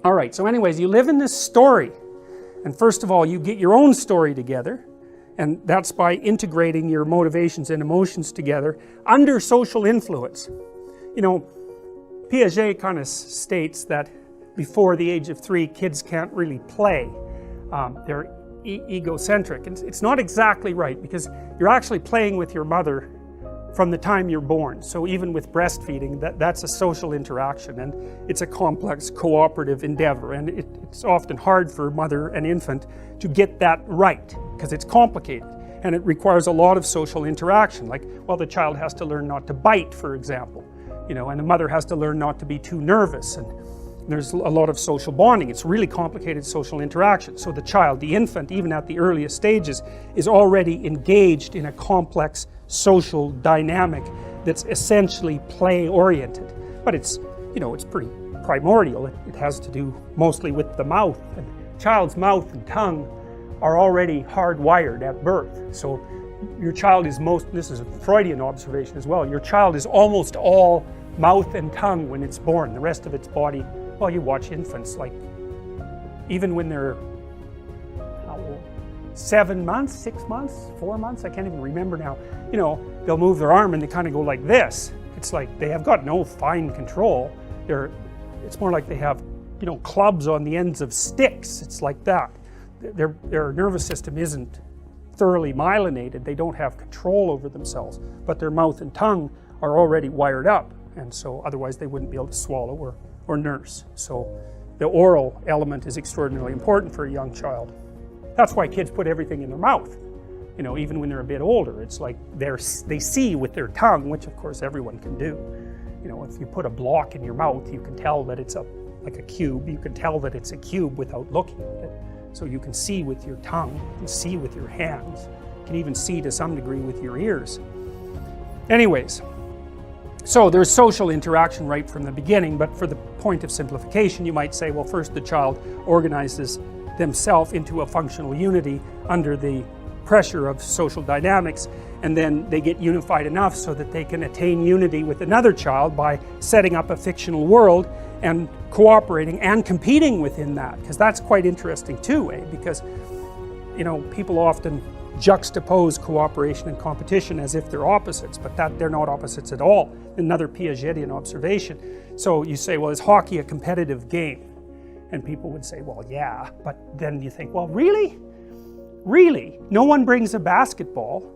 Alright, so anyways, you live in this story, and first of all you get your own story together, and that's by integrating your motivations and emotions together under social influence. You know, Piaget kind of states that before the age of 3 kids can't really play. They're egocentric, and it's not exactly right, because you're actually playing with your mother from the time you're born. So even with breastfeeding, that's a social interaction, and it's a complex cooperative endeavor, and it's often hard for mother and infant to get that right because it's complicated and it requires a lot of social interaction. Like, well, the child has to learn not to bite, for example, you know, and the mother has to learn not to be too nervous, and there's a lot of social bonding. It's really complicated social interaction. So the child, the infant, even at the earliest stages, is already engaged in a complex social dynamic that's essentially play oriented, but it's, you know, it's pretty primordial. It has to do mostly with the mouth, and child's mouth and tongue are already hardwired at birth. So your child is this is a Freudian observation as well, your child is almost all mouth and tongue when it's born. The rest of its body, well, you watch infants, like even when they're 7 months, 6 months, 4 months, I can't even remember now, you know, they'll move their arm and they kind of go like this. It's like they have got no fine control. It's more like they have, you know, clubs on the ends of sticks. It's like that. Their nervous system isn't thoroughly myelinated. They don't have control over themselves, but their mouth and tongue are already wired up, and so otherwise they wouldn't be able to swallow or nurse. So the oral element is extraordinarily important for a young child. That's why kids put everything in their mouth, you know, even when they're a bit older. It's like they see with their tongue, which of course everyone can do. You know, if you put a block in your mouth, you can tell that it's like a cube. You can tell that it's a cube without looking at it. So you can see with your tongue, you can see with your hands, you can even see to some degree with your ears. Anyways, so there's social interaction right from the beginning, but for the point of simplification, you might say, well, first the child organizes themselves into a functional unity under the pressure of social dynamics, and then they get unified enough so that they can attain unity with another child by setting up a fictional world and cooperating and competing within that, because that's quite interesting too, because, you know, people often juxtapose cooperation and competition as if they're opposites, but they're not opposites at all. Another Piagetian observation. So you say, well, is hockey a competitive game? And people would say, well, yeah, but then you think, well, really? Really? No one brings a basketball,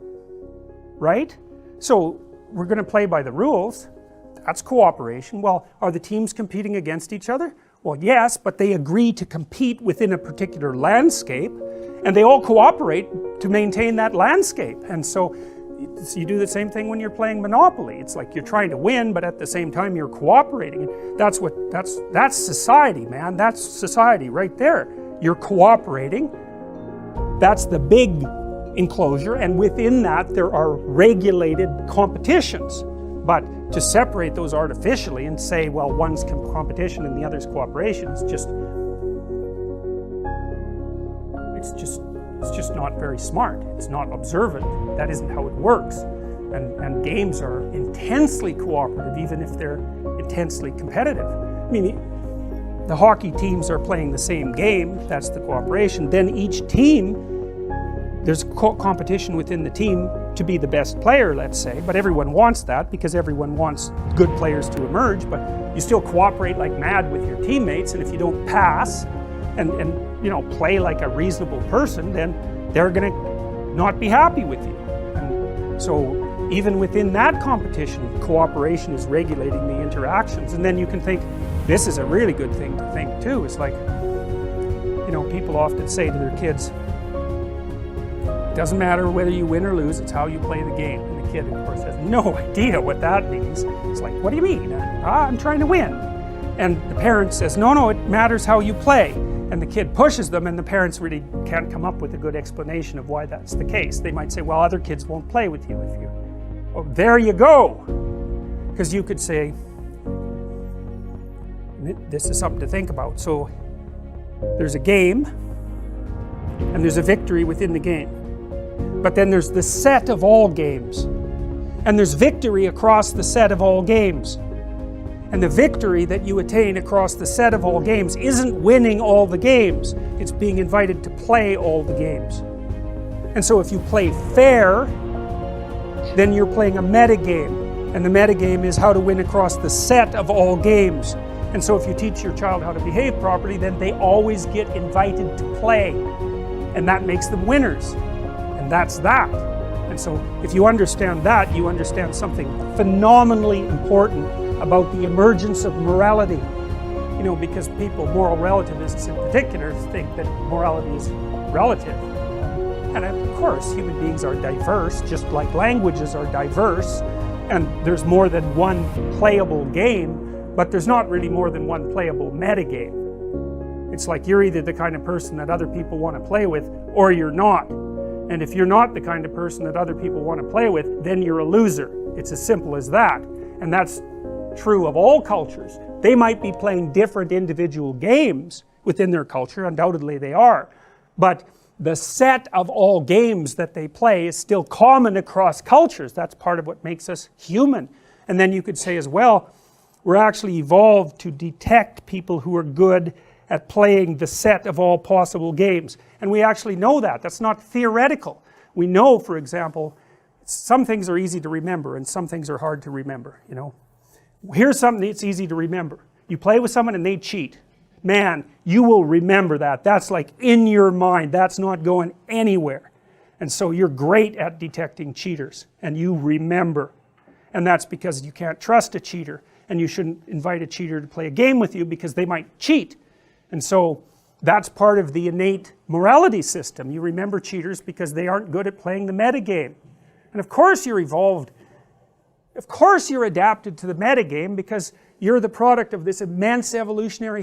right? So we're going to play by the rules. That's cooperation. Well, are the teams competing against each other? Well, yes, but they agree to compete within a particular landscape, and they all cooperate to maintain that landscape. And so you do the same thing when you're playing Monopoly. It's like you're trying to win, but at the same time you're cooperating. That's society, man. That's society right there. You're cooperating. That's the big enclosure, and within that there are regulated competitions. But to separate those artificially and say, well, one's competition and the other's cooperation is just not very smart. It's not observant. That isn't how it works. And games are intensely cooperative, even if they're intensely competitive. I mean, the hockey teams are playing the same game. That's the cooperation. Then each team, there's competition within the team to be the best player, let's say, but everyone wants that because everyone wants good players to emerge, but you still cooperate like mad with your teammates, and if you don't pass and you know, play like a reasonable person, then they're going to not be happy with you. And so even within that competition, cooperation is regulating the interactions. And then you can think, this is a really good thing to think too. It's like, you know, people often say to their kids, it doesn't matter whether you win or lose, it's how you play the game. And the kid, of course, has no idea what that means. It's like, what do you mean? I'm trying to win. And the parent says, no, it matters how you play. And the kid pushes them, and the parents really can't come up with a good explanation of why that's the case. They might say, well, other kids won't play with you if you... Oh, there you go! Because you could say, this is something to think about. So there's a game, and there's a victory within the game. But then there's the set of all games. And there's victory across the set of all games. And the victory that you attain across the set of all games isn't winning all the games, it's being invited to play all the games. And so if you play fair, then you're playing a metagame. And the metagame is how to win across the set of all games. And so if you teach your child how to behave properly, then they always get invited to play. And that makes them winners. And that's that. And so if you understand that, you understand something phenomenally important about the emergence of morality. You know, because people, moral relativists in particular, think that morality is relative. And of course, human beings are diverse, just like languages are diverse. And there's more than one playable game, but there's not really more than one playable metagame. It's like you're either the kind of person that other people want to play with, or you're not. And if you're not the kind of person that other people want to play with, then you're a loser. It's as simple as that. And that's true of all cultures. They might be playing different individual games within their culture, undoubtedly they are, but the set of all games that they play is still common across cultures. That's part of what makes us human. And then you could say as well, we're actually evolved to detect people who are good at playing the set of all possible games. And we actually know that. That's not theoretical. We know, for example, some things are easy to remember and some things are hard to remember, you know. Here's something that's easy to remember. You play with someone and they cheat. Man, you will remember that. That's like in your mind. That's not going anywhere. And so you're great at detecting cheaters and you remember. And that's because you can't trust a cheater and you shouldn't invite a cheater to play a game with you because they might cheat. And so that's part of the innate morality system. You remember cheaters because they aren't good at playing the metagame. And of course you're evolved. Of course you're adapted to the metagame because you're the product of this immense evolutionary